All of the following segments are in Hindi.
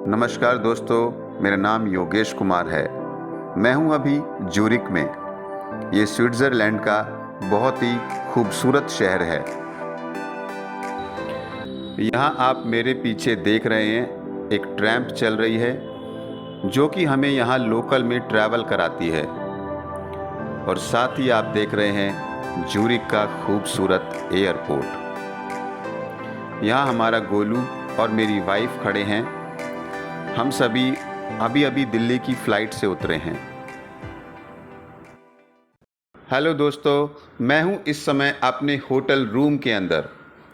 नमस्कार दोस्तों, मेरा नाम योगेश कुमार है। मैं हूं अभी ज्यूरिक में। ये स्विट्ज़रलैंड का बहुत ही खूबसूरत शहर है। यहां आप मेरे पीछे देख रहे हैं, एक ट्रैम्प चल रही है जो कि हमें यहां लोकल में ट्रैवल कराती है। और साथ ही आप देख रहे हैं ज्यूरिक का खूबसूरत एयरपोर्ट। यहाँ हमारा गोलू और मेरी वाइफ खड़े हैं। हम सभी अभी दिल्ली की फ़्लाइट से उतरे हैं। हेलो दोस्तों, मैं हूँ इस समय अपने होटल रूम के अंदर।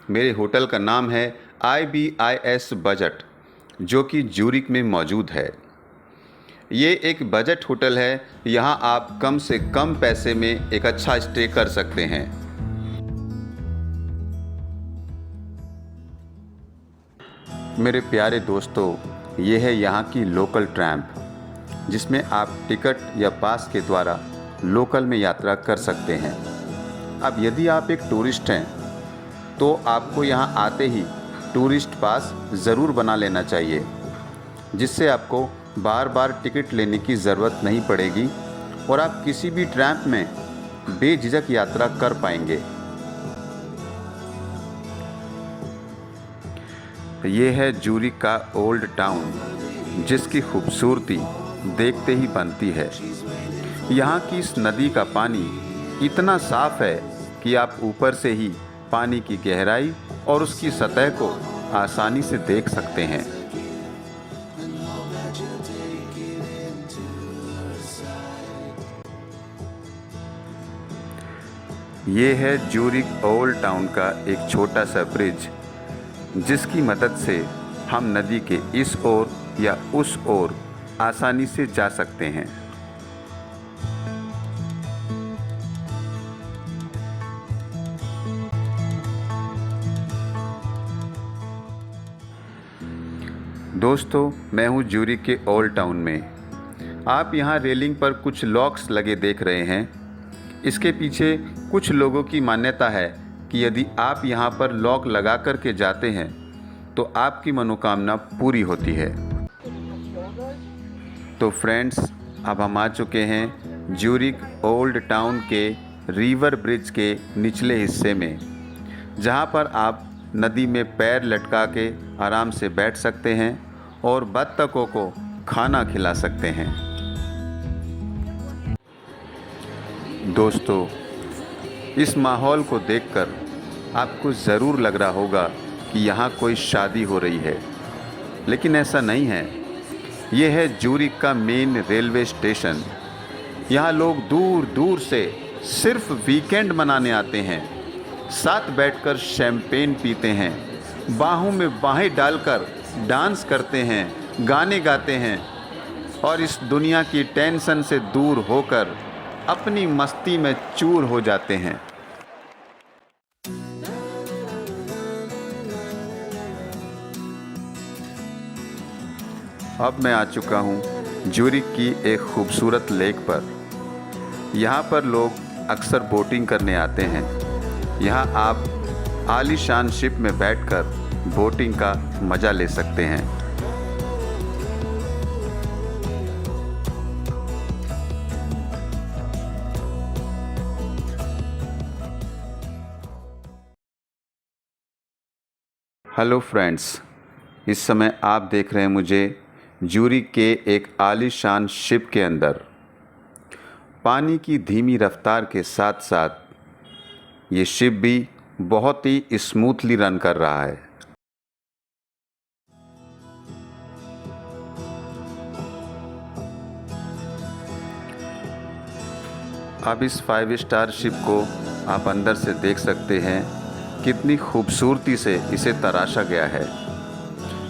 मेरे होटल का नाम है IBIS बजट, जो कि ज्यूरिक में मौजूद है। ये एक बजट होटल है। यहाँ आप कम से कम पैसे में एक अच्छा स्टे कर सकते हैं। मेरे प्यारे दोस्तों, ये है यहाँ की लोकल ट्रैम्प, जिसमें आप टिकट या पास के द्वारा लोकल में यात्रा कर सकते हैं। अब यदि आप एक टूरिस्ट हैं तो आपको यहाँ आते ही टूरिस्ट पास ज़रूर बना लेना चाहिए, जिससे आपको बार बार टिकट लेने की ज़रूरत नहीं पड़ेगी और आप किसी भी ट्रैम्प में बेझिझक यात्रा कर पाएंगे। ये है ज्यूरिक का ओल्ड टाउन, जिसकी खूबसूरती देखते ही बनती है। यहाँ की इस नदी का पानी इतना साफ है कि आप ऊपर से ही पानी की गहराई और उसकी सतह को आसानी से देख सकते हैं। ये है ज्यूरिक ओल्ड टाउन का एक छोटा सा ब्रिज, जिसकी मदद से हम नदी के इस ओर या उस ओर आसानी से जा सकते हैं। दोस्तों, मैं हूँ ज्यूरिक के ओल्ड टाउन में। आप यहाँ रेलिंग पर कुछ लॉक्स लगे देख रहे हैं। इसके पीछे कुछ लोगों की मान्यता है कि यदि आप यहाँ पर लॉक लगा कर के जाते हैं तो आपकी मनोकामना पूरी होती है। तो फ्रेंड्स, अब हम आ चुके हैं ज्यूरिक ओल्ड टाउन के रिवर ब्रिज के निचले हिस्से में, जहाँ पर आप नदी में पैर लटका के आराम से बैठ सकते हैं और बत्तखों को खाना खिला सकते हैं। दोस्तों, इस माहौल को देखकर आपको ज़रूर लग रहा होगा कि यहाँ कोई शादी हो रही है, लेकिन ऐसा नहीं है। ये है ज्यूरिक का मेन रेलवे स्टेशन। यहाँ लोग दूर दूर से सिर्फ वीकेंड मनाने आते हैं। साथ बैठकर शैंपेन पीते हैं, बाहों में बाहें डालकर डांस करते हैं, गाने गाते हैं और इस दुनिया की टेंशन से दूर होकर अपनी मस्ती में चूर हो जाते हैं। अब मैं आ चुका हूँ ज्यूरिक की एक खूबसूरत लेक पर। यहाँ पर लोग अक्सर बोटिंग करने आते हैं। यहाँ आप आलीशान शिप में बैठकर बोटिंग का मज़ा ले सकते हैं। हेलो फ्रेंड्स, इस समय आप देख रहे हैं मुझे ज्यूरिक के एक आलीशान शिप के अंदर। पानी की धीमी रफ्तार के साथ साथ ये शिप भी बहुत ही स्मूथली रन कर रहा है। अब इस 5 स्टार शिप को आप अंदर से देख सकते हैं, कितनी खूबसूरती से इसे तराशा गया है।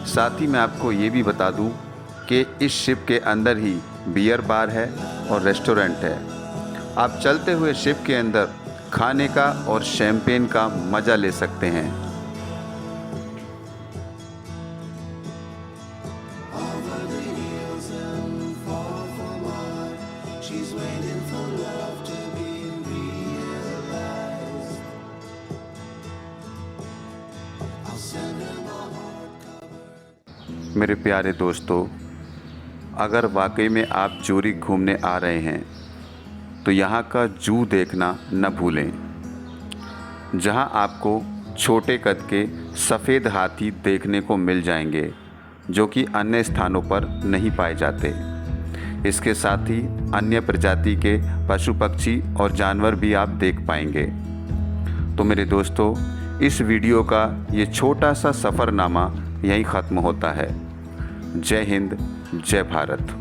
साथ ही मैं आपको ये भी बता दूं कि इस शिप के अंदर ही बियर बार है और रेस्टोरेंट है। आप चलते हुए शिप के अंदर खाने का और शैंपेन का मज़ा ले सकते हैं। मेरे प्यारे दोस्तों, अगर वाकई में आप ज्यूरिख घूमने आ रहे हैं तो यहाँ का जू देखना न भूलें, जहाँ आपको छोटे कद के सफ़ेद हाथी देखने को मिल जाएंगे जो कि अन्य स्थानों पर नहीं पाए जाते। इसके साथ ही अन्य प्रजाति के पशु पक्षी और जानवर भी आप देख पाएंगे। तो मेरे दोस्तों, इस वीडियो का ये छोटा सा सफ़रनामा यहीं ख़त्म होता है। जय हिंद, जय भारत।